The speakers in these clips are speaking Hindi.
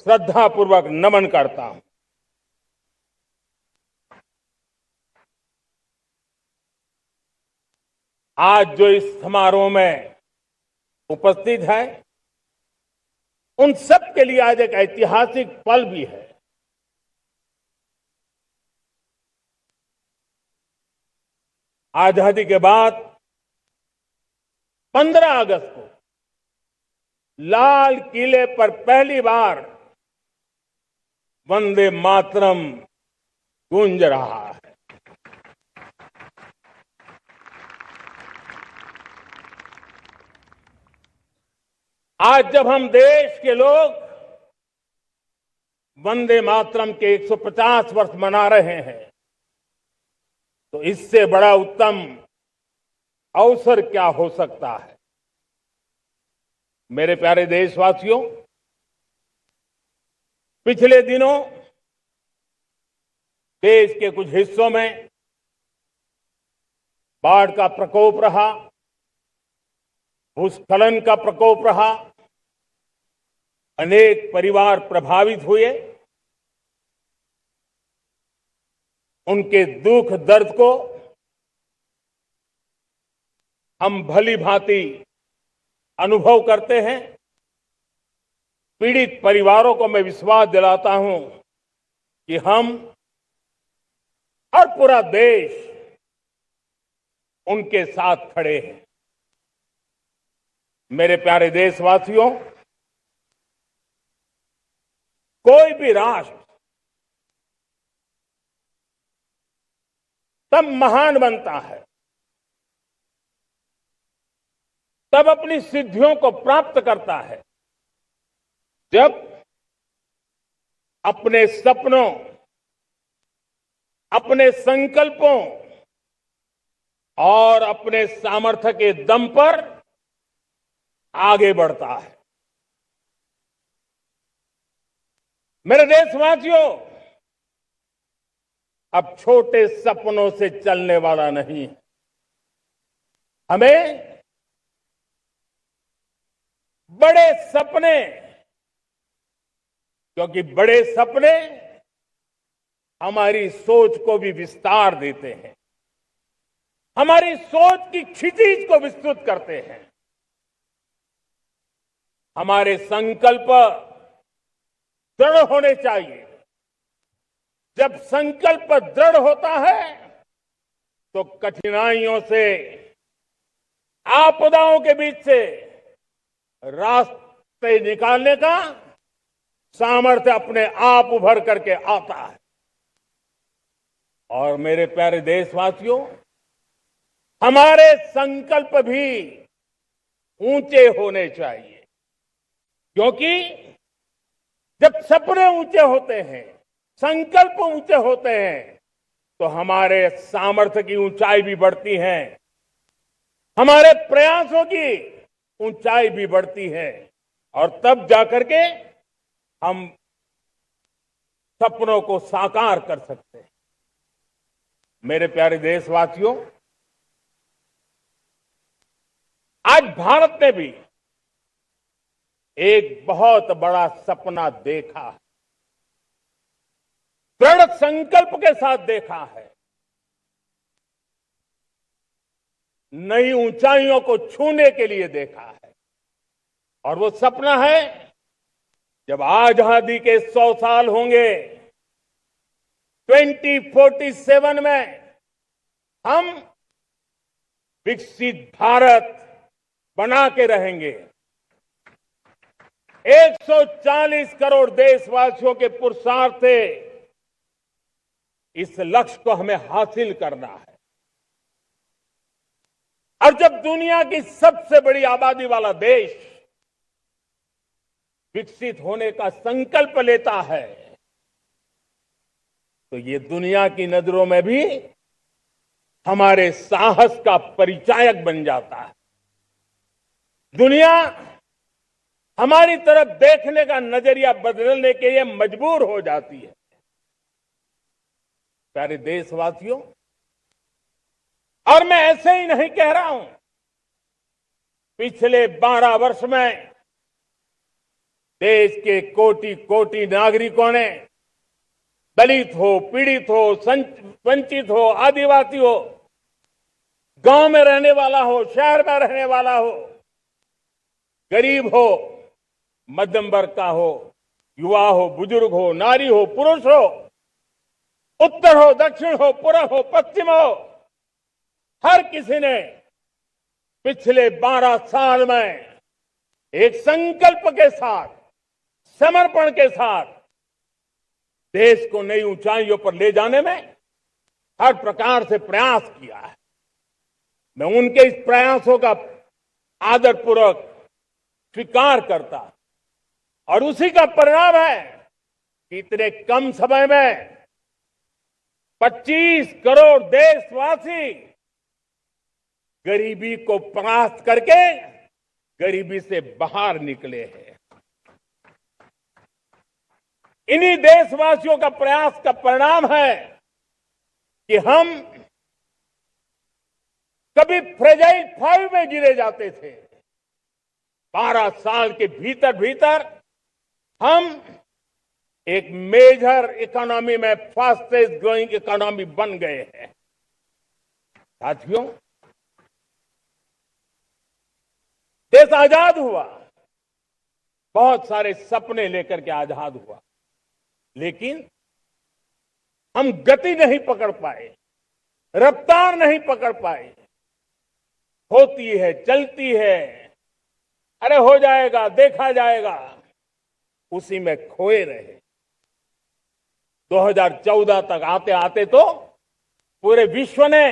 श्रद्धापूर्वक नमन करता हूं। आज जो इस समारोह में उपस्थित है, उन सब के लिए आज एक ऐतिहासिक पल भी है। आजादी के बाद 15 अगस्त को लाल किले पर पहली बार वंदे मातरम गूंज रहा है। आज जब हम देश के लोग वंदे मातरम के 150 वर्ष मना रहे हैं, तो इससे बड़ा उत्तम अवसर क्या हो सकता है। मेरे प्यारे देशवासियों, पिछले दिनों देश के कुछ हिस्सों में बाढ़ का प्रकोप रहा, भूस्खलन का प्रकोप रहा, अनेक परिवार प्रभावित हुए। उनके दुख दर्द को हम भली भांति अनुभव करते हैं। पीड़ित परिवारों को मैं विश्वास दिलाता हूं कि हम और पूरा देश उनके साथ खड़े हैं। मेरे प्यारे देशवासियों, कोई भी राष्ट्र तब महान बनता है, तब अपनी सिद्धियों को प्राप्त करता है, जब अपने सपनों, अपने संकल्पों और अपने सामर्थ्य के दम पर आगे बढ़ता है। मेरे देशवासियों, अब छोटे सपनों से चलने वाला नहीं है। हमें बड़े सपने, क्योंकि बड़े सपने हमारी सोच को भी विस्तार देते हैं, हमारी सोच की क्षितिज को विस्तृत करते हैं। हमारे संकल्प दृढ़ होने चाहिए। जब संकल्प दृढ़ होता है, तो कठिनाइयों से, आपदाओं के बीच से रास्ते निकालने का सामर्थ्य अपने आप उभर करके आता है। और मेरे प्यारे देशवासियों, हमारे संकल्प भी ऊंचे होने चाहिए, क्योंकि जब सपने ऊंचे होते हैं, संकल्प ऊंचे होते हैं, तो हमारे सामर्थ्य की ऊंचाई भी बढ़ती है, हमारे प्रयासों की ऊंचाई भी बढ़ती है, और तब जाकर के हम सपनों को साकार कर सकते हैं। मेरे प्यारे देशवासियों, आज भारत ने भी एक बहुत बड़ा सपना देखा है, दृढ़ संकल्प के साथ देखा है। नई ऊंचाइयों को छूने के लिए देखा है, और वो सपना है, जब आजादी के 100 साल होंगे, 2047 में हम विकसित भारत बना के रहेंगे। 140 करोड़ देशवासियों के पुरुषार्थ से इस लक्ष्य को हमें हासिल करना है। और जब दुनिया की सबसे बड़ी आबादी वाला देश विकसित होने का संकल्प लेता है, तो ये दुनिया की नजरों में भी हमारे साहस का परिचायक बन जाता है। दुनिया हमारी तरफ देखने का नजरिया बदलने के लिए मजबूर हो जाती है। प्यारे देशवासियों, और मैं ऐसे ही नहीं कह रहा हूं। पिछले 12 वर्ष में देश के कोटि कोटि नागरिकों ने, दलित हो, पीड़ित हो, वंचित हो, आदिवासी हो, गांव में रहने वाला हो, शहर में रहने वाला हो, गरीब हो, मध्यम वर्ग का हो, युवा हो, बुजुर्ग हो, नारी हो, पुरुष हो, उत्तर हो, दक्षिण हो, पूर्व हो, पश्चिम हो, हर किसी ने पिछले 12 साल में एक संकल्प के साथ, समर्पण के साथ देश को नई ऊंचाइयों पर ले जाने में हर प्रकार से प्रयास किया है। मैं उनके इस प्रयासों का आदरपूर्वक स्वीकार करता और उसी का परिणाम है कि इतने कम समय में 25 करोड़ देशवासी गरीबी को परास्त करके गरीबी से बाहर निकले हैं। इन्हीं देशवासियों का प्रयास का परिणाम है कि हम कभी फ्रेजाइल 5 में गिरे जाते थे। 12 साल के भीतर भीतर हम एक मेजर इकोनॉमी में फास्टेस्ट ग्रोइंग इकोनॉमी बन गए हैं। साथियों, देश आजाद हुआ, बहुत सारे सपने लेकर के आजाद हुआ, लेकिन हम गति नहीं पकड़ पाए, रफ्तार नहीं पकड़ पाए। होती है, चलती है, अरे हो जाएगा, देखा जाएगा, उसी में खोए रहे। 2014 तक आते आते तो पूरे विश्व ने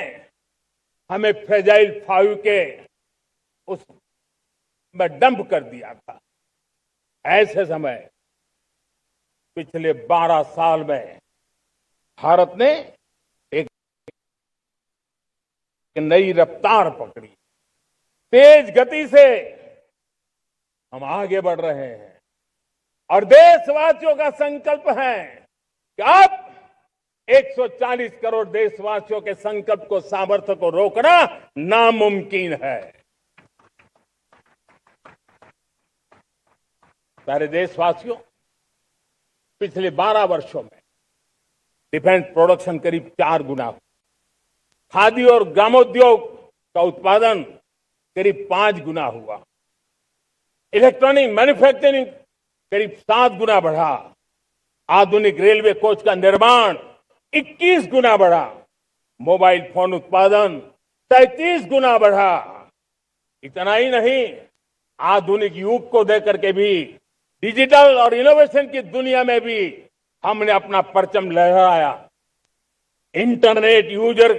हमें फ्रेजाइल 5 के उस में डंप कर दिया था। ऐसे समय पिछले 12 साल में भारत ने एक नई रफ्तार पकड़ी, तेज गति से हम आगे बढ़ रहे हैं और देशवासियों का संकल्प है कि अब 140 करोड़ देशवासियों के संकल्प को, सामर्थ्य को रोकना नामुमकिन है। प्यारे देशवासियों, पिछले 12 वर्षों में डिफेंस प्रोडक्शन करीब 4 गुना हुआ, खादी और ग्रामोद्योग का उत्पादन करीब 5 गुना हुआ, इलेक्ट्रॉनिक मैन्युफैक्चरिंग करीब 7 गुना बढ़ा, आधुनिक रेलवे कोच का निर्माण 21 गुना बढ़ा, मोबाइल फोन उत्पादन 33 गुना बढ़ा। इतना ही नहीं, आधुनिक युग को देकर के भी डिजिटल और इनोवेशन की दुनिया में भी हमने अपना परचम लहराया। इंटरनेट यूजर,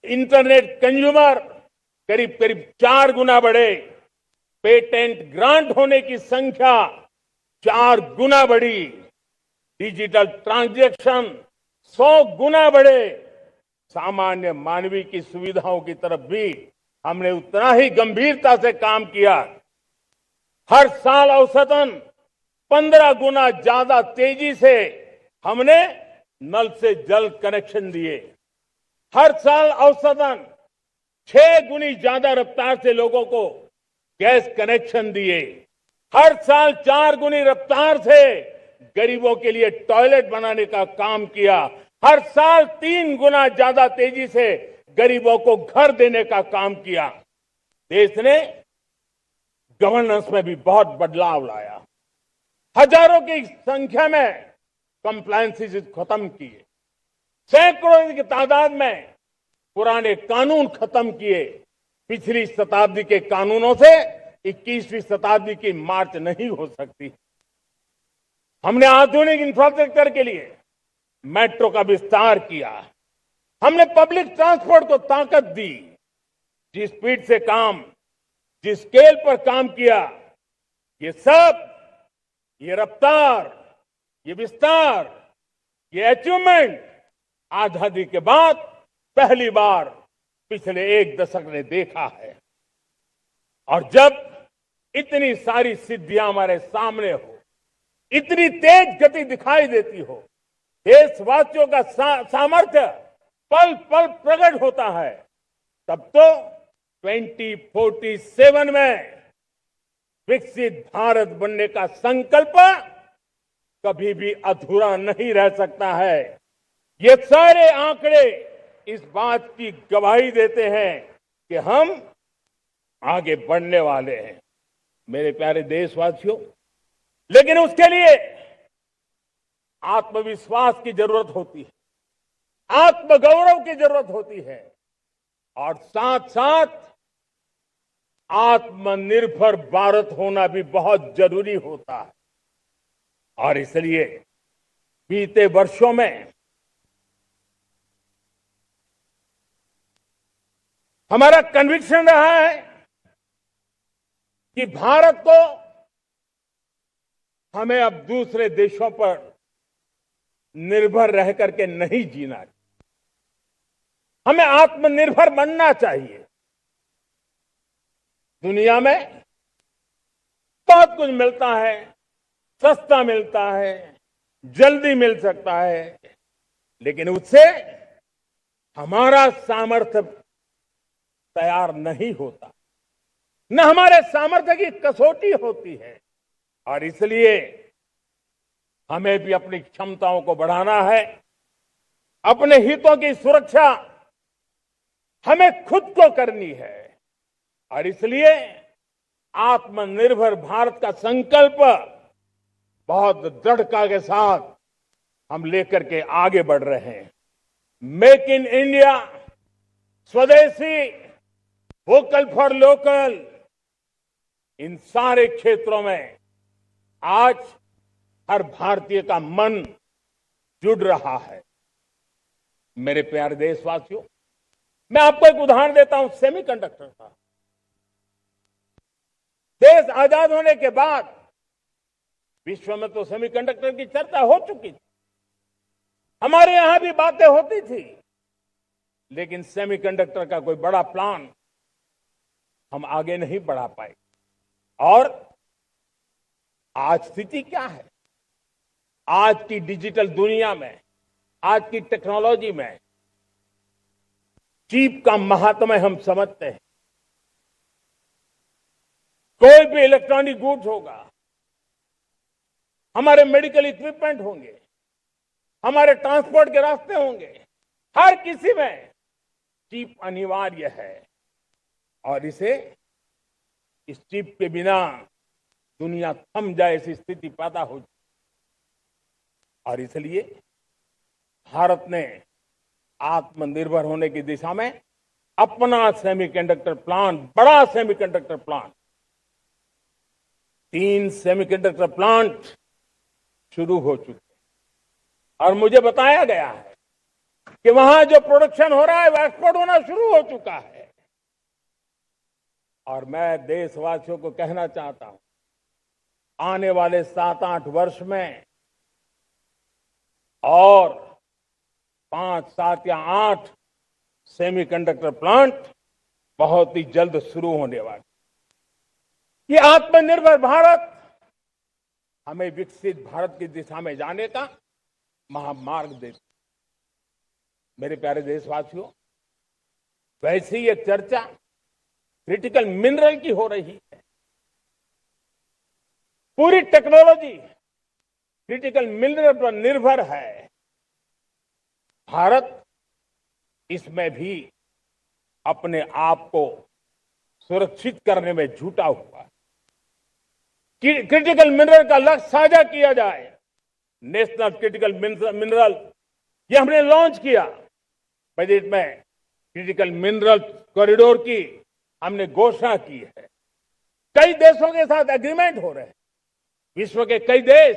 इंटरनेट कंज्यूमर करीब करीब 4 गुना बढ़े, पेटेंट ग्रांट होने की संख्या 4 गुना बढ़ी, डिजिटल ट्रांजैक्शन 100 गुना बढ़े। सामान्य मानवीय की सुविधाओं की तरफ भी हमने उतना ही गंभीरता से काम किया। हर साल औसतन 15 गुना ज्यादा तेजी से हमने नल से जल कनेक्शन दिए। हर साल औसतन 6 गुनी ज्यादा रफ्तार से लोगों को गैस कनेक्शन दिए। हर साल 4 गुनी रफ्तार से गरीबों के लिए टॉयलेट बनाने का काम किया। हर साल 3 गुना ज्यादा तेजी से गरीबों को घर देने का काम किया। देश ने गवर्नेंस में भी बहुत बदलाव लाया। हजारों की संख्या में कंप्लायंसेस खत्म किए, सैकड़ों की तादाद में पुराने कानून खत्म किए। पिछली शताब्दी के कानूनों से 21वीं शताब्दी की मार्च नहीं हो सकती। हमने आधुनिक इंफ्रास्ट्रक्चर के लिए मेट्रो का विस्तार किया। हमने पब्लिक ट्रांसपोर्ट को ताकत दी। जिस स्पीड से काम, जिस स्केल पर काम किया, ये सब, ये रफ्तार, ये विस्तार, ये अचीवमेंट आजादी के बाद पहली बार पिछले 1 दशक ने देखा है। और जब इतनी सारी सिद्धियां हमारे सामने हो, इतनी तेज गति दिखाई देती हो, देशवासियों का सामर्थ्य पल पल प्रकट होता है, तब तो 2047 में विकसित भारत बनने का संकल्प कभी भी अधूरा नहीं रह सकता है। ये सारे आंकड़े इस बात की गवाही देते हैं कि हम आगे बढ़ने वाले हैं, मेरे प्यारे देशवासियों। लेकिन उसके लिए आत्मविश्वास की जरूरत होती है, आत्मगौरव की जरूरत होती है और साथ साथ आत्मनिर्भर भारत होना भी बहुत जरूरी होता है। और इसलिए बीते वर्षों में हमारा कन्विक्शन रहा है कि भारत को हमें अब दूसरे देशों पर निर्भर रह करके नहीं जीना चाहिए, हमें आत्मनिर्भर बनना चाहिए। दुनिया में बहुत कुछ मिलता है, सस्ता मिलता है, जल्दी मिल सकता है, लेकिन उससे हमारा सामर्थ्य तैयार नहीं होता, न हमारे सामर्थ्य की कसौटी होती है। और इसलिए हमें भी अपनी क्षमताओं को बढ़ाना है, अपने हितों की सुरक्षा हमें खुद को करनी है। और इसलिए आत्मनिर्भर भारत का संकल्प बहुत दृढ़ता के साथ हम लेकर के आगे बढ़ रहे हैं। मेक इन इंडिया, स्वदेशी, वोकल फॉर लोकल, इन सारे क्षेत्रों में आज हर भारतीय का मन जुड़ रहा है। मेरे प्यारे देशवासियों, मैं आपको एक उदाहरण देता हूं सेमीकंडक्टर का। देश आजाद होने के बाद विश्व में तो सेमीकंडक्टर की चर्चा हो चुकी थी, हमारे यहां भी बातें होती थी, लेकिन सेमीकंडक्टर का कोई बड़ा प्लान हम आगे नहीं बढ़ा पाए। और आज स्थिति क्या है? आज की डिजिटल दुनिया में, आज की टेक्नोलॉजी में चिप का महात्म्य हम समझते हैं। कोई भी इलेक्ट्रॉनिक गुड्स होगा, हमारे मेडिकल इक्विपमेंट होंगे, हमारे ट्रांसपोर्ट के रास्ते होंगे, हर किसी में चिप अनिवार्य है। और इस चिप के बिना दुनिया थम जाए ऐसी स्थिति पैदा हो जाए। और इसलिए भारत ने आत्मनिर्भर होने की दिशा में अपना सेमीकंडक्टर प्लांट, बड़ा सेमीकंडक्टर प्लांट, 3 सेमीकंडक्टर प्लांट शुरू हो चुके हैं। और मुझे बताया गया है कि वहां जो प्रोडक्शन हो रहा है वह एक्सपोर्ट होना शुरू हो चुका है। और मैं देशवासियों को कहना चाहता हूं, आने वाले 7-8 वर्ष में और 5, 7 या 8 सेमीकंडक्टर प्लांट बहुत ही जल्द शुरू होने वाले। ये आत्मनिर्भर भारत हमें विकसित भारत की दिशा में जाने का महामार्ग देती। मेरे प्यारे देशवासियों, वैसे ही एक चर्चा क्रिटिकल मिनरल की हो रही है। पूरी टेक्नोलॉजी क्रिटिकल मिनरल पर निर्भर है। भारत इसमें भी अपने आप को सुरक्षित करने में जुटा हुआ है। क्रिटिकल मिनरल का लक्ष्य साझा किया जाए। नेशनल क्रिटिकल मिनरल ये हमने लॉन्च किया। बजट में क्रिटिकल मिनरल कॉरिडोर की हमने घोषणा की है। कई देशों के साथ एग्रीमेंट हो रहे हैं। विश्व के कई देश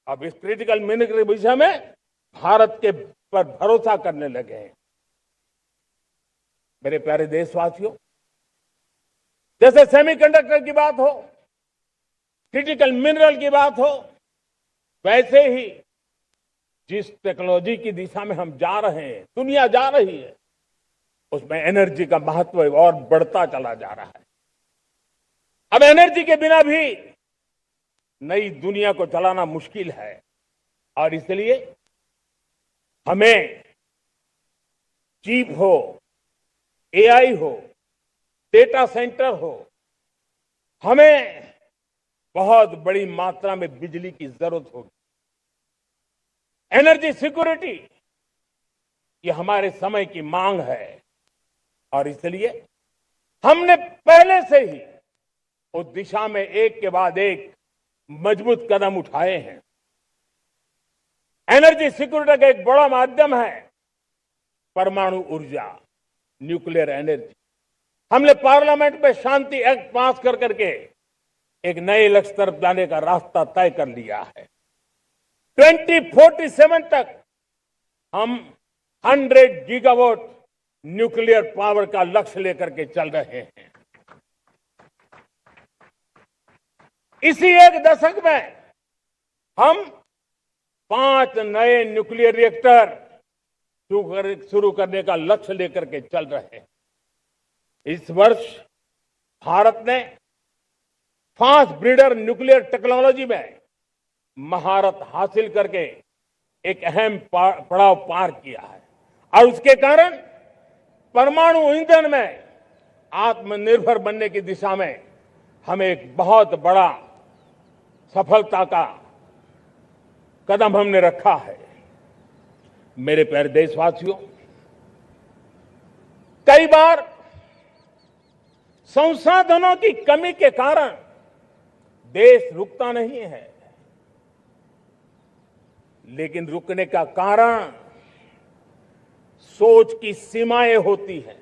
अब इस क्रिटिकल मिनरल के विषय में भारत के पर भरोसा करने लगे हैं। मेरे प्यारे देशवासियों, जैसे सेमीकंडक्टर की बात हो, क्रिटिकल मिनरल की बात हो, वैसे ही जिस टेक्नोलॉजी की दिशा में हम जा रहे हैं, दुनिया जा रही है, उसमें एनर्जी का महत्व और बढ़ता चला जा रहा है। अब एनर्जी के बिना भी नई दुनिया को चलाना मुश्किल है। और इसलिए हमें चिप हो, एआई हो, डेटा सेंटर हो, हमें बहुत बड़ी मात्रा में बिजली की जरूरत होगी। एनर्जी सिक्योरिटी ये हमारे समय की मांग है और इसलिए हमने पहले से ही उस दिशा में एक के बाद एक मजबूत कदम उठाए हैं। एनर्जी सिक्योरिटी का एक बड़ा माध्यम है परमाणु ऊर्जा, न्यूक्लियर एनर्जी। हमने पार्लियामेंट में शांति एक्ट पास कर करके एक नए लक्ष्य तरफ जाने का रास्ता तय कर लिया है। 2047 तक हम 100 गीगावाट न्यूक्लियर पावर का लक्ष्य लेकर के चल रहे हैं। इसी एक दशक में हम 5 नए न्यूक्लियर रिएक्टर शुरू करने का लक्ष्य लेकर के चल रहे हैं। इस वर्ष भारत ने फास्ट ब्रीडर न्यूक्लियर टेक्नोलॉजी में महारत हासिल करके एक अहम पड़ाव पार किया है और उसके कारण परमाणु ईंधन में आत्मनिर्भर बनने की दिशा में हमें एक बहुत बड़ा सफलता का कदम हमने रखा है। मेरे प्यारे देशवासियों, कई बार संसाधनों की कमी के कारण देश रुकता नहीं है, लेकिन रुकने का कारण सोच की सीमाएं होती हैं।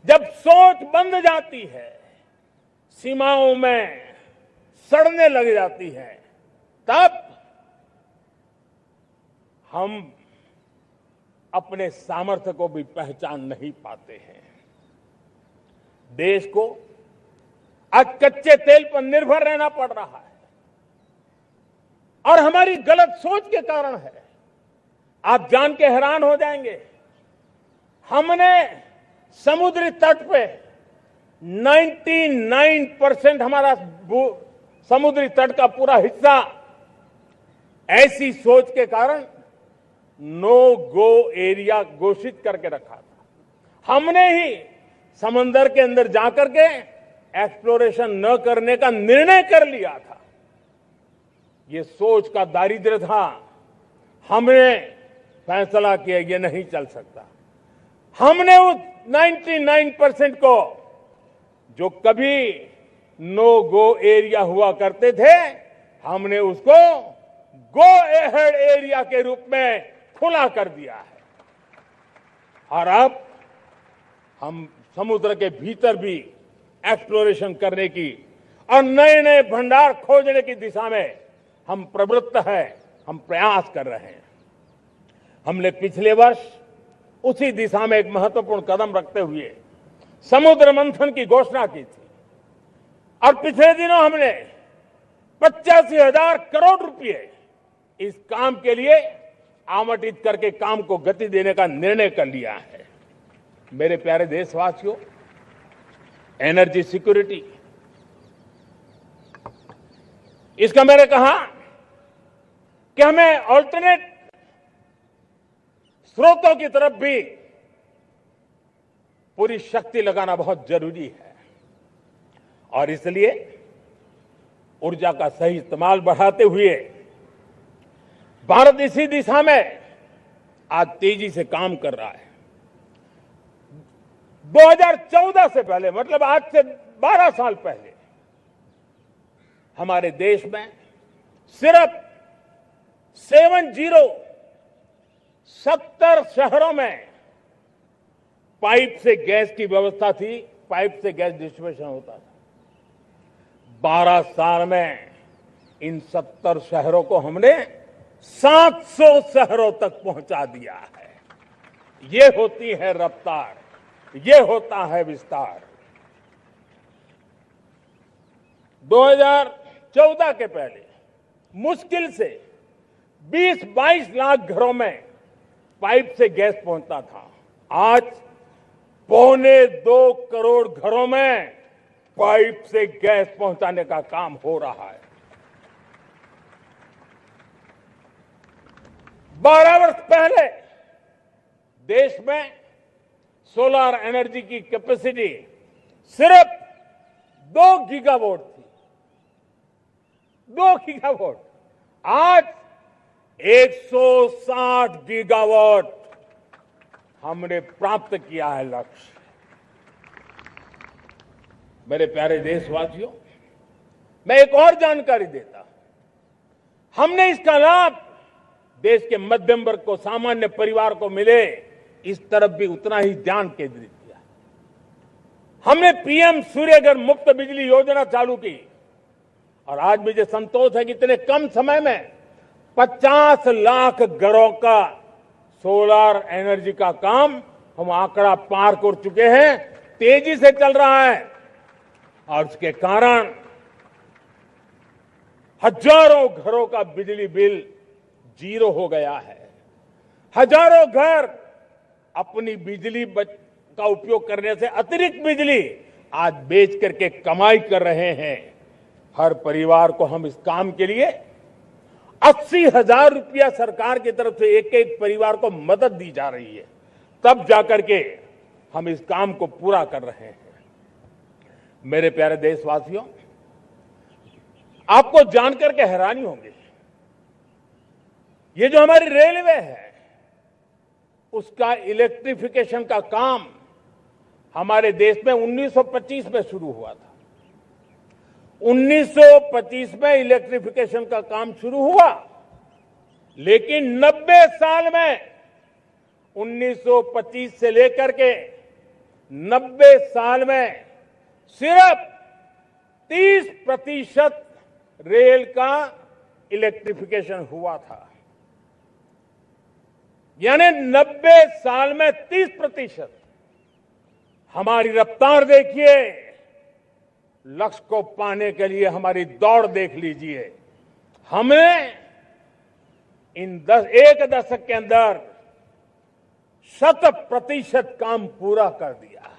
जब सोच बंध जाती है, सीमाओं में सड़ने लग जाती है, तब हम अपने सामर्थ्य को भी पहचान नहीं पाते हैं। देश को आज कच्चे तेल पर निर्भर रहना पड़ रहा है और हमारी गलत सोच के कारण है। आप जान के हैरान हो जाएंगे, हमने समुद्री तट पे 99% हमारा समुद्री तट का पूरा हिस्सा ऐसी सोच के कारण नो गो एरिया घोषित करके रखा था। हमने ही समंदर के अंदर जाकर के एक्सप्लोरेशन न करने का निर्णय कर लिया था। ये सोच का दारिद्र्य था। हमने फैसला किया ये नहीं चल सकता। हमने उस 99% को, जो कभी नो गो एरिया हुआ करते थे, हमने उसको गो एहेड एरिया के रूप में खुला कर दिया है। और अब हम समुद्र के भीतर भी एक्सप्लोरेशन करने की और नए नए भंडार खोजने की दिशा में हम प्रवृत्त हैं, हम प्रयास कर रहे हैं। हमने पिछले वर्ष उसी दिशा में एक महत्वपूर्ण कदम रखते हुए समुद्र मंथन की घोषणा की थी और पिछले दिनों हमने 85,000 करोड़ रुपए इस काम के लिए आवंटित करके काम को गति देने का निर्णय कर लिया है। मेरे प्यारे देशवासियों, एनर्जी सिक्योरिटी, इसका मैंने कहा कि हमें ऑल्टरनेट स्रोतों की तरफ भी पूरी शक्ति लगाना बहुत जरूरी है और इसलिए ऊर्जा का सही इस्तेमाल बढ़ाते हुए भारत इसी दिशा में आज तेजी से काम कर रहा है। 2014 से पहले, मतलब आज से 12 साल पहले, हमारे देश में सिर्फ 70 शहरों में पाइप से गैस की व्यवस्था थी, पाइप से गैस डिस्ट्रीब्यूशन होता था। 12 साल में इन 70 शहरों को हमने 700 शहरों तक पहुंचा दिया है। ये होती है रफ्तार, ये होता है विस्तार। 2014 के पहले मुश्किल से 20-22 लाख घरों में पाइप से गैस पहुंचता था। आज 1.25 करोड़ घरों में पाइप से गैस पहुंचाने का काम हो रहा है। 12 वर्ष पहले देश में सोलर एनर्जी की कैपेसिटी सिर्फ 2 गीगावाट थी। 2 गीगावाट। आज 160 गीगावाट हमने प्राप्त किया है लक्ष्य। मेरे प्यारे देशवासियों, मैं एक और जानकारी देता हूं। हमने इसका लाभ देश के मध्यम वर्ग को, सामान्य परिवार को मिले, इस तरफ भी उतना ही ध्यान केंद्रित किया। हमने पीएम सूर्यघर मुफ्त बिजली योजना चालू की और आज मुझे संतोष है कि इतने कम समय में 50 लाख घरों का सोलर एनर्जी का काम हम आंकड़ा पार कर चुके हैं। तेजी से चल रहा है और उसके कारण हजारों घरों का बिजली बिल 0 हो गया है। हजारों घर अपनी बिजली का उपयोग करने से अतिरिक्त बिजली आज बेच करके कमाई कर रहे हैं। हर परिवार को हम इस काम के लिए 80,000 रुपया सरकार की तरफ से एक एक परिवार को मदद दी जा रही है, तब जाकर के हम इस काम को पूरा कर रहे हैं। मेरे प्यारे देशवासियों, आपको जानकर के हैरानी होगी, ये जो हमारी रेलवे है उसका इलेक्ट्रिफिकेशन का काम हमारे देश में 1925 में शुरू हुआ था। 1925 में इलेक्ट्रिफिकेशन का काम शुरू हुआ, लेकिन 90 साल में 1925 से लेकर के 90 साल में सिर्फ 30% रेल का इलेक्ट्रिफिकेशन हुआ था। यानी 90 साल में 30%। हमारी रफ्तार देखिए, लक्ष्य को पाने के लिए हमारी दौड़ देख लीजिए। हमने एक दशक के अंदर 100% काम पूरा कर दिया।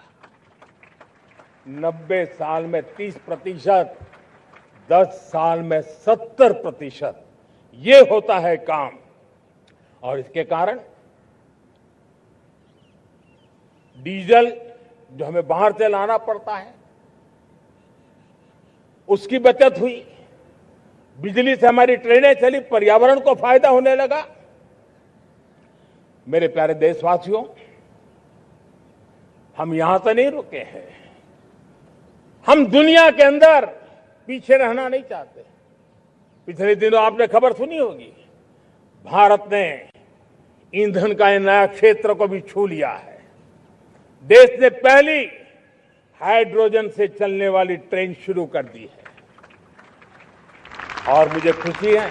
90 साल में 30%, 10 साल में 70%, ये होता है काम। और इसके कारण डीजल जो हमें बाहर से लाना पड़ता है उसकी बचत हुई, बिजली से हमारी ट्रेनें चली, पर्यावरण को फायदा होने लगा। मेरे प्यारे देशवासियों, हम यहां से नहीं रुके हैं, हम दुनिया के अंदर पीछे रहना नहीं चाहते। पिछले दिनों आपने खबर सुनी होगी, भारत ने ईंधन का नया क्षेत्र को भी छू लिया है। देश ने पहली हाइड्रोजन से चलने वाली ट्रेन शुरू कर दी है और मुझे खुशी है,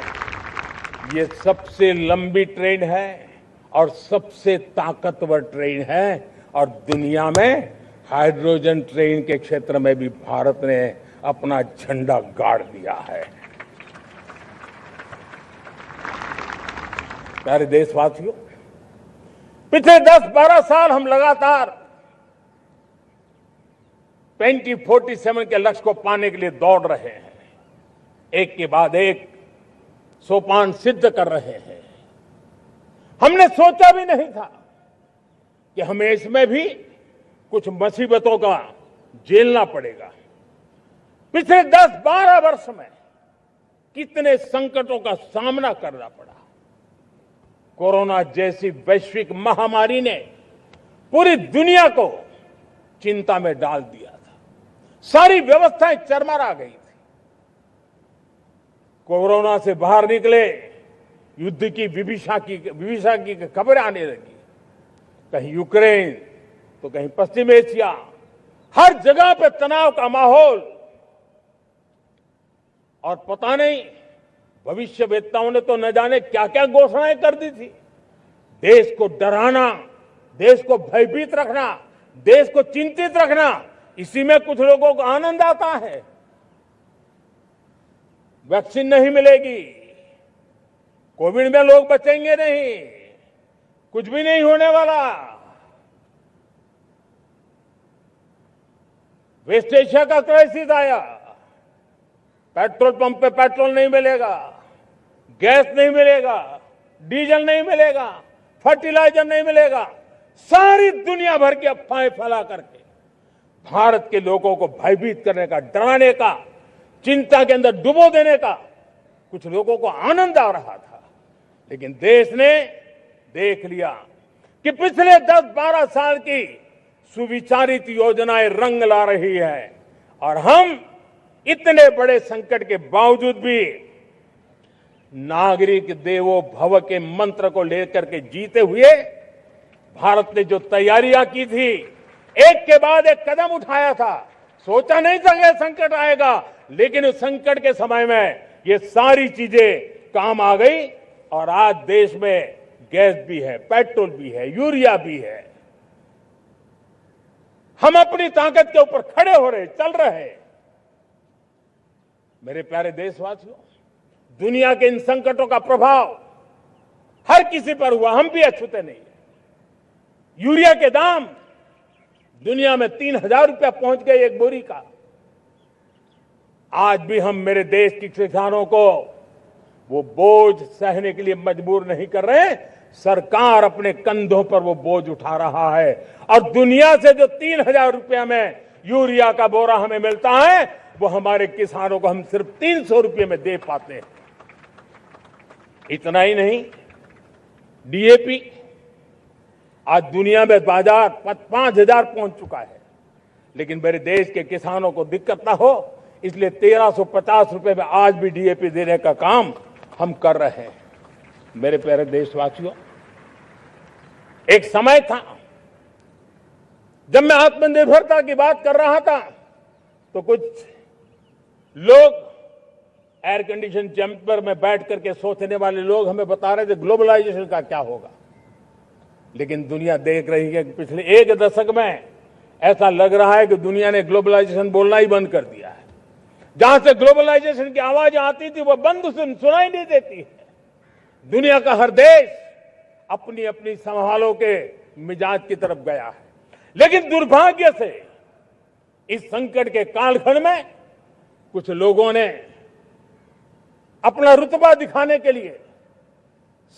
ये सबसे लंबी ट्रेन है और सबसे ताकतवर ट्रेन है और दुनिया में हाइड्रोजन ट्रेन के क्षेत्र में भी भारत ने अपना झंडा गाड़ दिया है। प्यारे देशवासियों, पिछले 10-12 साल हम लगातार 2047 के लक्ष्य को पाने के लिए दौड़ रहे हैं, एक के बाद एक सोपान सिद्ध कर रहे हैं। हमने सोचा भी नहीं था कि हमें इसमें भी कुछ मुसीबतों का झेलना पड़ेगा। पिछले 10-12 वर्ष में कितने संकटों का सामना करना पड़ा। कोरोना जैसी वैश्विक महामारी ने पूरी दुनिया को चिंता में डाल दिया था, सारी व्यवस्थाएं चरमरा गई थी। कोरोना से बाहर निकले, युद्ध की विभीषा की खबरें आने लगी, कहीं यूक्रेन तो कहीं पश्चिम एशिया, हर जगह पे तनाव का माहौल। और पता नहीं भविष्यवेत्ताओं ने तो न जाने क्या क्या घोषणाएं कर दी थी। देश को डराना, देश को भयभीत रखना, देश को चिंतित रखना, इसी में कुछ लोगों को आनंद आता है। वैक्सीन नहीं मिलेगी, कोविड में लोग बचेंगे नहीं, कुछ भी नहीं होने वाला। वेस्ट एशिया का क्राइसिस आया, पेट्रोल पंप पे पेट्रोल नहीं मिलेगा, गैस नहीं मिलेगा, डीजल नहीं मिलेगा, फर्टिलाइजर नहीं मिलेगा। सारी दुनिया भर की अफवाहें फैला करके भारत के लोगों को भयभीत करने का, डराने का, चिंता के अंदर डुबो देने का कुछ लोगों को आनंद आ रहा था, लेकिन देश ने देख लिया कि पिछले 10-12 साल की सुविचारित योजनाएं रंग ला रही है और हम इतने बड़े संकट के बावजूद भी नागरिक देवो भव के मंत्र को लेकर के जीते हुए भारत ने जो तैयारियां की थी, एक के बाद एक कदम उठाया था। सोचा नहीं था कि संकट आएगा, लेकिन उस संकट के समय में ये सारी चीजें काम आ गई और आज देश में गैस भी है, पेट्रोल भी है, यूरिया भी है। हम अपनी ताकत के ऊपर खड़े हो रहे, चल रहे। मेरे प्यारे देशवासियों, दुनिया के इन संकटों का प्रभाव हर किसी पर हुआ, हम भी अछूते नहीं। यूरिया के दाम दुनिया में 3,000 रुपया पहुंच गए एक बोरी का। आज भी हम मेरे देश के किसानों को वो बोझ सहने के लिए मजबूर नहीं कर रहे। सरकार अपने कंधों पर वो बोझ उठा रहा है और दुनिया से जो 3,000 रुपया में यूरिया का बोरा हमें मिलता है, वो हमारे किसानों को हम सिर्फ 300 रुपये में दे पाते हैं। इतना ही नहीं, डीएपी आज दुनिया में बाजार 5,000 पहुंच चुका है, लेकिन मेरे देश के किसानों को दिक्कत ना हो, इसलिए 1,350 रुपये में आज भी डीएपी देने का काम हम कर रहे हैं। मेरे प्यारे देशवासियों, एक समय था जब मैं आत्मनिर्भरता की बात कर रहा था तो कुछ लोग एयर कंडीशन चैम्बर में बैठ करके सोचने वाले लोग हमें बता रहे थे ग्लोबलाइजेशन का क्या होगा। लेकिन दुनिया देख रही है कि पिछले एक दशक में ऐसा लग रहा है कि दुनिया ने ग्लोबलाइजेशन बोलना ही बंद कर दिया है। जहां से ग्लोबलाइजेशन की आवाज आती थी वो बंद सुनाई नहीं देती है। दुनिया का हर देश अपनी अपनी संभालों के मिजाज की तरफ गया है। लेकिन दुर्भाग्य से इस संकट के कालखंड में कुछ लोगों ने अपना रुतबा दिखाने के लिए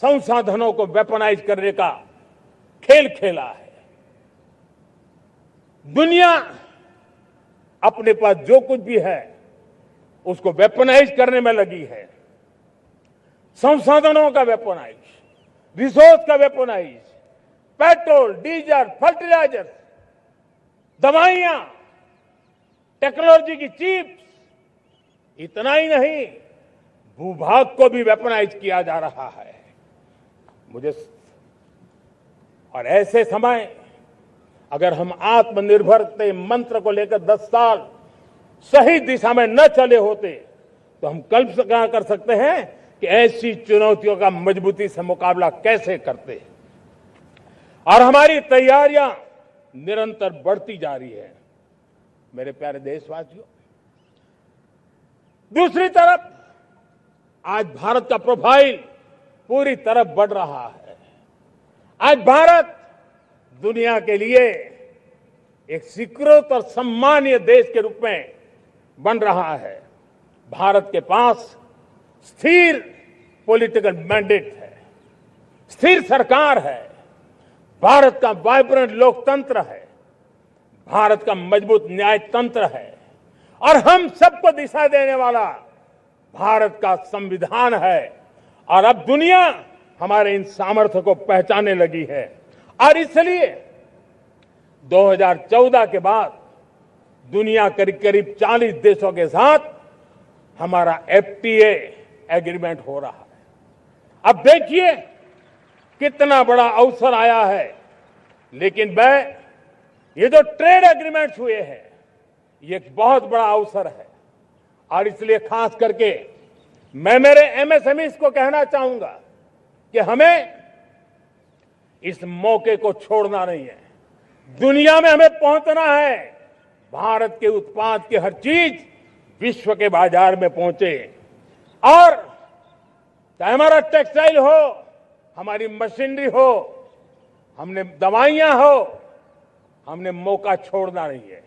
संसाधनों को वेपनाइज करने का खेल खेला है। दुनिया अपने पास जो कुछ भी है उसको वेपनाइज करने में लगी है। संसाधनों का वेपनाइज, रिसोर्स का वेपनाइज, पेट्रोल, डीजल, फर्टिलाइजर, दवाइयां, टेक्नोलॉजी की चिप्स, इतना ही नहीं, भूभाग को भी वेपनाइज किया जा रहा है। और ऐसे समय अगर हम आत्मनिर्भरता मंत्र को लेकर 10 साल सही दिशा में न चले होते तो हम कल्पना कर सकते हैं कि ऐसी चुनौतियों का मजबूती से मुकाबला कैसे करते हैं। और हमारी तैयारियां निरंतर बढ़ती जा रही है। मेरे प्यारे देशवासियों, दूसरी तरफ आज भारत का प्रोफाइल पूरी तरफ बढ़ रहा है। आज भारत दुनिया के लिए एक स्वीकृत और सम्मानीय देश के रूप में बन रहा है। भारत के पास स्थिर पॉलिटिकल मैंडेट है, स्थिर सरकार है, भारत का वाइब्रेंट लोकतंत्र है, भारत का मजबूत न्याय तंत्र है और हम सबको दिशा देने वाला भारत का संविधान है। और अब दुनिया हमारे इन सामर्थ्य को पहचानने लगी है और इसलिए 2014 के बाद दुनिया करीब करीब 40 देशों के साथ हमारा एफटीए एग्रीमेंट हो रहा है। अब देखिए कितना बड़ा अवसर आया है। लेकिन ये जो ट्रेड एग्रीमेंट्स हुए हैं, ये एक बहुत बड़ा अवसर है और इसलिए खास करके मैं मेरे एमएसएमईज को कहना चाहूंगा कि हमें इस मौके को छोड़ना नहीं है। दुनिया में हमें पहुंचना है। भारत के उत्पाद की हर चीज विश्व के बाजार में पहुंचे और चाहे हमारा टेक्सटाइल हो, हमारी मशीनरी हो, हमने दवाइयां हो, हमने मौका छोड़ना नहीं है।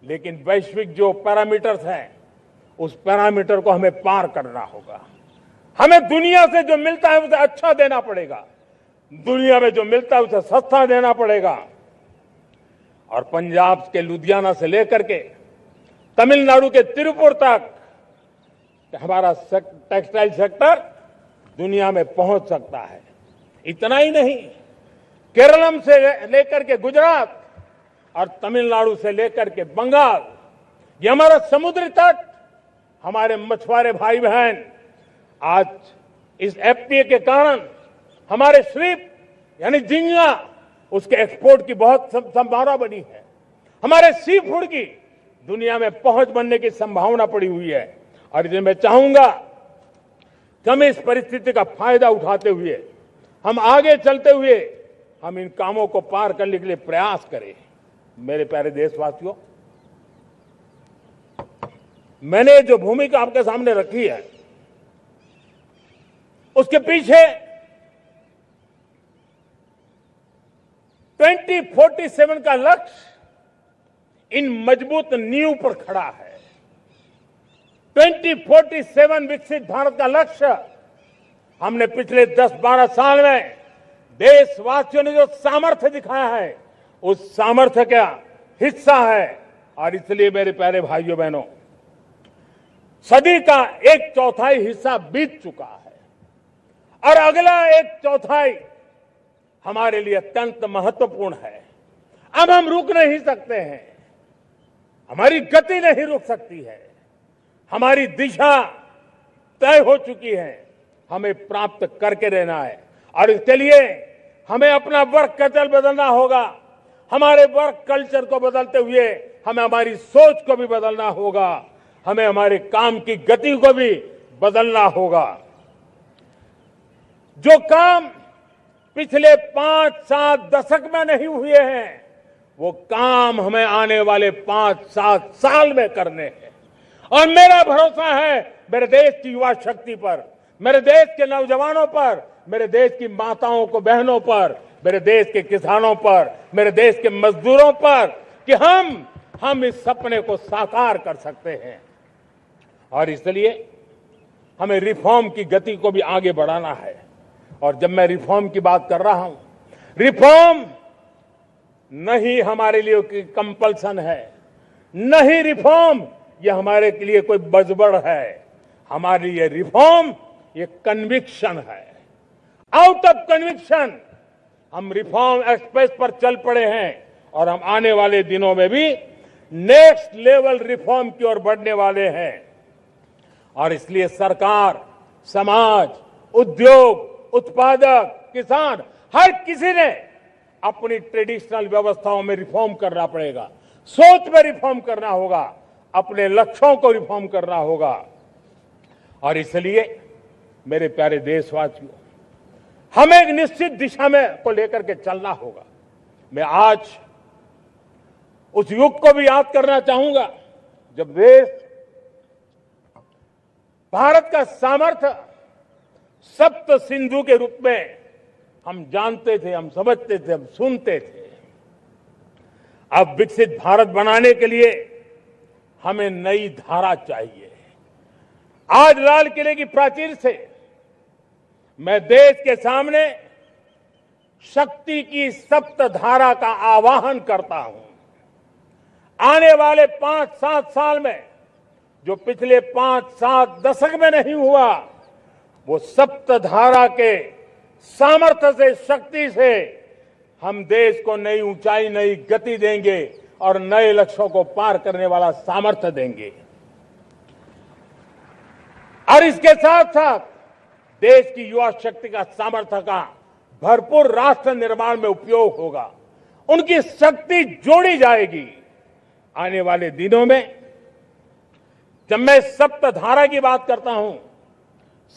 लेकिन वैश्विक जो पैरामीटर्स हैं, उस पैरामीटर को हमें पार करना होगा। हमें दुनिया से जो मिलता है उसे अच्छा देना पड़ेगा, दुनिया में जो मिलता है उसे सस्ता देना पड़ेगा। और पंजाब के लुधियाना से लेकर के तमिलनाडु के तिरुपुर तक कि हमारा टेक्सटाइल सेक्टर दुनिया में पहुंच सकता है। इतना ही नहीं, केरलम से लेकर के गुजरात और तमिलनाडु से लेकर के बंगाल, ये हमारा समुद्री तट, हमारे मछुआरे भाई बहन आज इस एफटीए के कारण हमारे श्रिप यानी झींगा, उसके एक्सपोर्ट की बहुत संभावना बनी है। हमारे सी फूड की दुनिया में पहुंच बनने की संभावना पड़ी हुई है। और इसलिए मैं चाहूंगा कि हम इस परिस्थिति का फायदा उठाते हुए, हम आगे चलते हुए, हम इन कामों को पार करने के लिए प्रयास करें। मेरे प्यारे देशवासियों, मैंने जो भूमिका आपके सामने रखी है, उसके पीछे 2047 का लक्ष्य इन मजबूत नींव पर खड़ा है। 2047 विकसित भारत का लक्ष्य हमने पिछले 10-12 साल में देशवासियों ने जो सामर्थ्य दिखाया है, उस सामर्थ्य का हिस्सा है। और इसलिए मेरे प्यारे भाइयों बहनों, सदी का 1/4 हिस्सा बीत चुका है और अगला 1/4 हमारे लिए अत्यंत महत्वपूर्ण है। अब हम रुक नहीं सकते हैं, हमारी गति नहीं रुक सकती है, हमारी दिशा तय हो चुकी है, हमें प्राप्त करके रहना है। और इसके लिए हमें अपना वर्क कल्चर बदलना होगा। हमारे वर्क कल्चर को बदलते हुए हमें हमारी सोच को भी बदलना होगा, हमें हमारे काम की गति को भी बदलना होगा। जो काम पिछले 5-7 दशक में नहीं हुए हैं, वो काम हमें आने वाले 5-7 साल में करने हैं। और मेरा भरोसा है मेरे देश की युवा शक्ति पर, मेरे देश के नौजवानों पर, मेरे देश की माताओं को बहनों पर, मेरे देश के किसानों पर, मेरे देश के मजदूरों पर कि हम इस सपने को साकार कर सकते हैं। और इसलिए हमें रिफॉर्म की गति को भी आगे बढ़ाना है। और जब मैं रिफॉर्म की बात कर रहा हूं, रिफॉर्म नहीं हमारे लिए कोई कंपल्सन है, नहीं रिफॉर्म ये हमारे के लिए कोई बजबड़ है। हमारे लिए रिफॉर्म ये कन्विक्शन है। आउट ऑफ कन्विक्शन हम रिफॉर्म एक्सप्रेस पर चल पड़े हैं और हम आने वाले दिनों में भी नेक्स्ट लेवल रिफॉर्म की ओर बढ़ने वाले हैं। और इसलिए सरकार, समाज, उद्योग, उत्पादक, किसान, हर किसी ने अपनी ट्रेडिशनल व्यवस्थाओं में रिफॉर्म करना पड़ेगा, सोच में रिफॉर्म करना होगा, अपने लक्ष्यों को रिफॉर्म करना होगा। और इसलिए मेरे प्यारे देशवासियों, हमें एक निश्चित दिशा में को लेकर के चलना होगा। मैं आज उस युग को भी याद करना चाहूंगा जब देश, भारत का सामर्थ्य सप्त सिंधु के रूप में हम जानते थे, हम समझते थे, हम सुनते थे। अब विकसित भारत बनाने के लिए हमें नई धारा चाहिए। आज लाल किले की प्राचीर से मैं देश के सामने शक्ति की सप्त धारा का आवाहन करता हूं। आने वाले 5-7 साल में जो पिछले 5-7 दशक में नहीं हुआ, वो सप्त धारा के सामर्थ्य से, शक्ति से हम देश को नई ऊंचाई, नई गति देंगे और नए लक्ष्यों को पार करने वाला सामर्थ्य देंगे। और इसके साथ साथ देश की युवा शक्ति का सामर्थ्य का भरपूर राष्ट्र निर्माण में उपयोग होगा, उनकी शक्ति जोड़ी जाएगी। आने वाले दिनों में जब मैं सप्तधारा की बात करता हूं,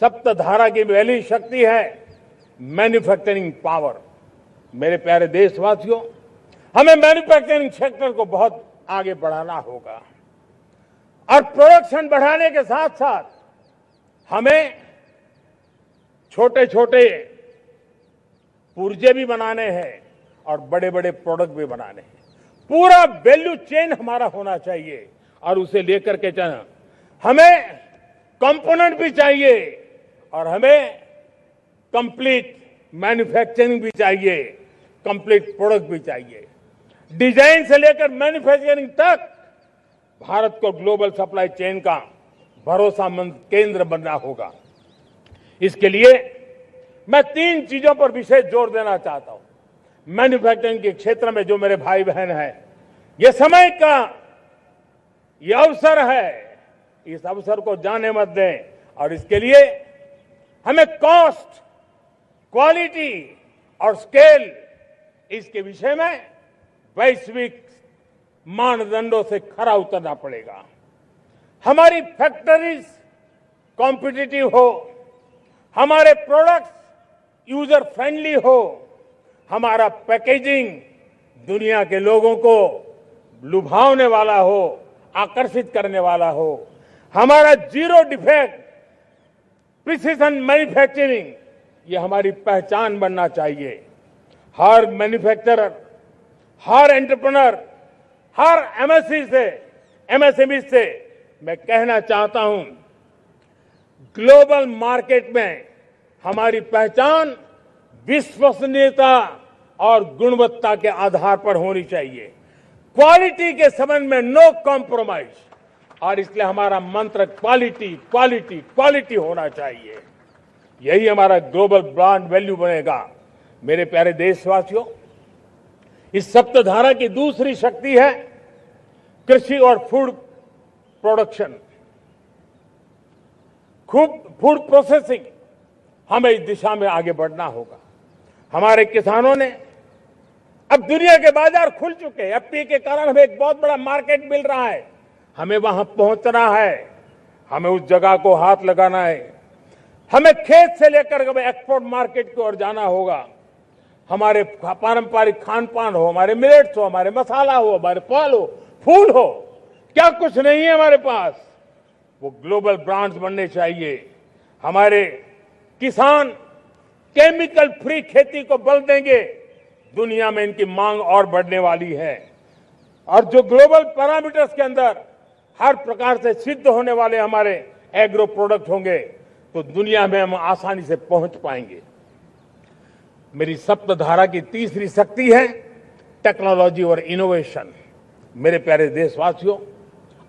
सप्तधारा की पहली शक्ति है मैन्युफैक्चरिंग पावर। मेरे प्यारे देशवासियों, हमें मैन्युफैक्चरिंग सेक्टर को बहुत आगे बढ़ाना होगा और प्रोडक्शन बढ़ाने के साथ साथ हमें छोटे छोटे पुर्जे भी बनाने हैं और बड़े बड़े प्रोडक्ट भी बनाने हैं। पूरा वैल्यू चेन हमारा होना चाहिए और उसे लेकर के चलना। हमें कंपोनेंट भी चाहिए और हमें कंप्लीट मैन्युफैक्चरिंग भी चाहिए, कंप्लीट प्रोडक्ट भी चाहिए। डिजाइन से लेकर मैन्युफैक्चरिंग तक भारत को ग्लोबल सप्लाई चेन का भरोसामंद केंद्र बनना होगा। इसके लिए मैं 3 चीजों पर विशेष जोर देना चाहता हूं। मैन्युफैक्चरिंग के क्षेत्र में जो मेरे भाई बहन हैं, ये समय का ये अवसर है, इस अवसर को जाने मत दें। और इसके लिए हमें कॉस्ट, क्वालिटी और स्केल, इसके विषय में वैश्विक मानदंडों से खरा उतरना पड़ेगा। हमारी फैक्ट्रीज कॉम्पिटिटिव हो, हमारे प्रोडक्ट्स यूजर फ्रेंडली हो, हमारा पैकेजिंग दुनिया के लोगों को लुभावने वाला हो, आकर्षित करने वाला हो, हमारा जीरो डिफेक्ट प्रिसिजन मैन्युफैक्चरिंग, ये हमारी पहचान बनना चाहिए। हर मैन्युफैक्चरर, हर एंटरप्रेन्योर, हर एमएसएमई से मैं कहना चाहता हूं, ग्लोबल मार्केट में हमारी पहचान विश्वसनीयता और गुणवत्ता के आधार पर होनी चाहिए। क्वालिटी के संबंध में नो कॉम्प्रोमाइज, और इसलिए हमारा मंत्र क्वालिटी क्वालिटी क्वालिटी होना चाहिए। यही हमारा ग्लोबल ब्रांड वैल्यू बनेगा। मेरे प्यारे देशवासियों, इस सप्तधारा की दूसरी शक्ति है कृषि और फूड प्रोडक्शन, फूड प्रोसेसिंग। हमें इस दिशा में आगे बढ़ना होगा। हमारे किसानों ने, अब दुनिया के बाजार खुल चुके हैं, एफपीए के कारण हमें एक बहुत बड़ा मार्केट मिल रहा है। हमें वहां पहुंचना है, हमें उस जगह को हाथ लगाना है। हमें खेत से लेकर एक्सपोर्ट मार्केट की ओर जाना होगा। हमारे पारंपरिक खान पान हो, हमारे मिलेट्स हो, हमारे मसाला हो, हमारे फल हो, फूल हो, क्या कुछ नहीं है हमारे पास, वो ग्लोबल ब्रांड्स बनने चाहिए। हमारे किसान केमिकल फ्री खेती को बल देंगे, दुनिया में इनकी मांग और बढ़ने वाली है। और जो ग्लोबल पैरामीटर्स के अंदर हर प्रकार से सिद्ध होने वाले हमारे एग्रो प्रोडक्ट होंगे, तो दुनिया में हम आसानी से पहुंच पाएंगे। मेरी सप्तधारा की तीसरी शक्ति है टेक्नोलॉजी और इनोवेशन। मेरे प्यारे देशवासियों,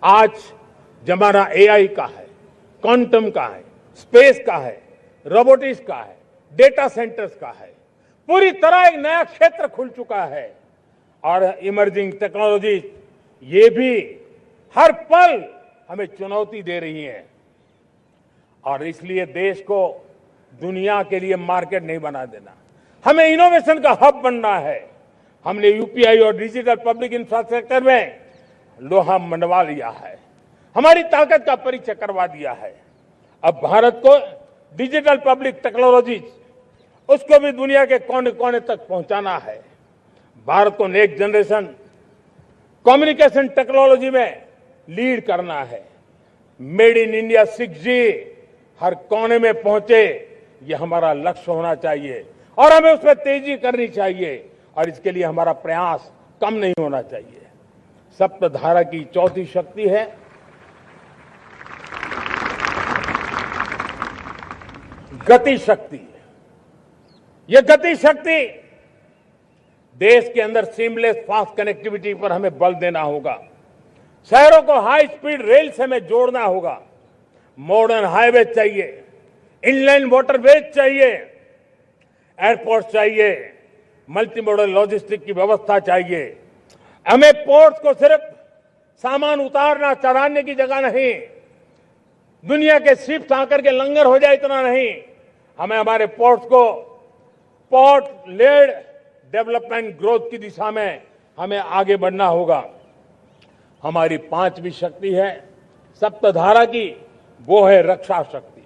आज जमाना एआई का है, क्वांटम का है, स्पेस का है, रोबोटिक्स का है, डेटा सेंटर्स का है। पूरी तरह एक नया क्षेत्र खुल चुका है। और इमर्जिंग टेक्नोलॉजी ये भी हर पल हमें चुनौती दे रही हैं। और इसलिए देश को दुनिया के लिए मार्केट नहीं बना देना, हमें इनोवेशन का हब बनना है। हमने यूपीआई और डिजिटल पब्लिक इंफ्रास्ट्रक्चर में लोहा मनवा लिया है, हमारी ताकत का परिचय करवा दिया है। अब भारत को डिजिटल पब्लिक टेक्नोलॉजी, उसको भी दुनिया के कोने कोने तक पहुंचाना है। भारत को नेक्स्ट जनरेशन कम्युनिकेशन टेक्नोलॉजी में लीड करना है। मेड इन इंडिया 6G हर कोने में पहुंचे, ये हमारा लक्ष्य होना चाहिए और हमें उसमें तेजी करनी चाहिए। और इसके लिए हमारा प्रयास कम नहीं होना चाहिए। सप्तधारा की चौथी शक्ति है गति शक्ति। यह गति शक्ति, देश के अंदर सीमलेस फास्ट कनेक्टिविटी पर हमें बल देना होगा। शहरों को हाई स्पीड रेल से हमें जोड़ना होगा। मॉडर्न हाईवे चाहिए, इनलैंड वाटरवेज चाहिए, एयरपोर्ट चाहिए, मल्टी मॉडल लॉजिस्टिक की व्यवस्था चाहिए। हमें पोर्ट्स को सिर्फ सामान उतारना चढ़ाने की जगह नहीं, दुनिया के शिप्स आकर के लंगर हो जाए इतना नहीं, हमें हमारे पोर्ट्स को पोर्ट लेड डेवलपमेंट ग्रोथ की दिशा में हमें आगे बढ़ना होगा। हमारी पांचवी शक्ति है सप्तधारा की, वो है रक्षा शक्ति।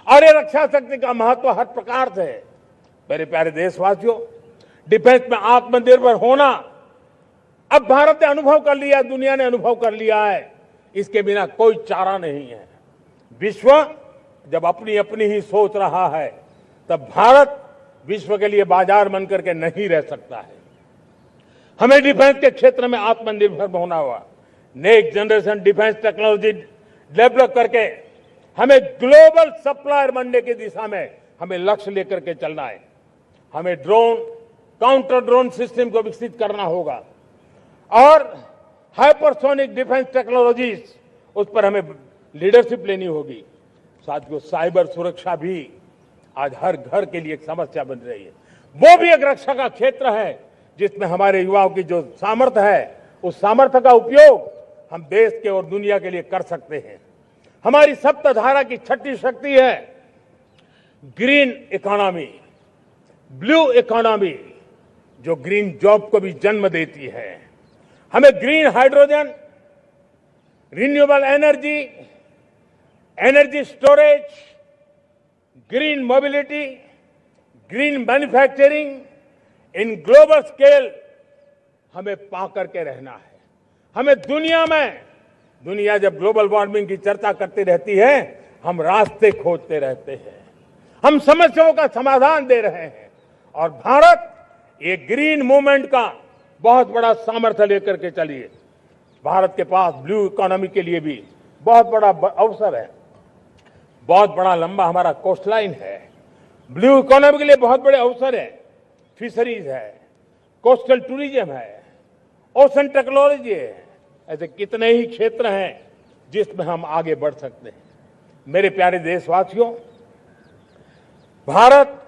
और ये रक्षा शक्ति का महत्व हर प्रकार से है। मेरे प्यारे देशवासियों, डिफेंस में आत्मनिर्भर होना अब भारत ने अनुभव कर लिया, दुनिया ने अनुभव कर लिया है। इसके बिना कोई चारा नहीं है। विश्व जब अपनी अपनी ही सोच रहा है, तब भारत विश्व के लिए बाजार बन करके नहीं रह सकता है। हमें डिफेंस के क्षेत्र में आत्मनिर्भर होना होगा। Next generation defence technology develop करके हमें ग्लोबल सप्लायर बनने की दिशा में हमें लक्ष्य लेकर के चलना है। हमें ड्रोन, काउंटर ड्रोन सिस्टम को विकसित करना होगा और हाइपरसोनिक डिफेंस टेक्नोलॉजीज, उस पर हमें लीडरशिप लेनी होगी। साथियों, साइबर सुरक्षा भी आज हर घर के लिए एक समस्या बन रही है। वो भी एक रक्षा का क्षेत्र है जिसमें हमारे युवाओं की जो सामर्थ्य है, उस सामर्थ्य का उपयोग हम देश के और दुनिया के लिए कर सकते हैं। हमारी सप्तधारा की छठी शक्ति है ग्रीन इकोनॉमी, ब्लू इकोनॉमी, जो ग्रीन जॉब को भी जन्म देती है। हमें green hydrogen, renewable energy, energy storage, green mobility, green manufacturing in global scale हमें पा करके रहना है। हमें दुनिया जब ग्लोबल वार्मिंग की चर्चा करती रहती है, हम रास्ते खोजते रहते हैं, हम समस्याओं का समाधान दे रहे हैं। और भारत ये ग्रीन मूवमेंट का बहुत बड़ा सामर्थ्य लेकर के चलिए। भारत के पास ब्लू इकोनॉमी के लिए भी बहुत बड़ा अवसर है। बहुत बड़ा लंबा हमारा कोस्ट लाइन है। ब्लू इकोनॉमी के लिए बहुत बड़े अवसर है। फिशरीज है, कोस्टल टूरिज्म है, ओशन टेक्नोलॉजी है। ऐसे कितने ही क्षेत्र हैं जिसमें हम आगे बढ़ सकते हैं। मेरे प्यारे देशवासियों, भारत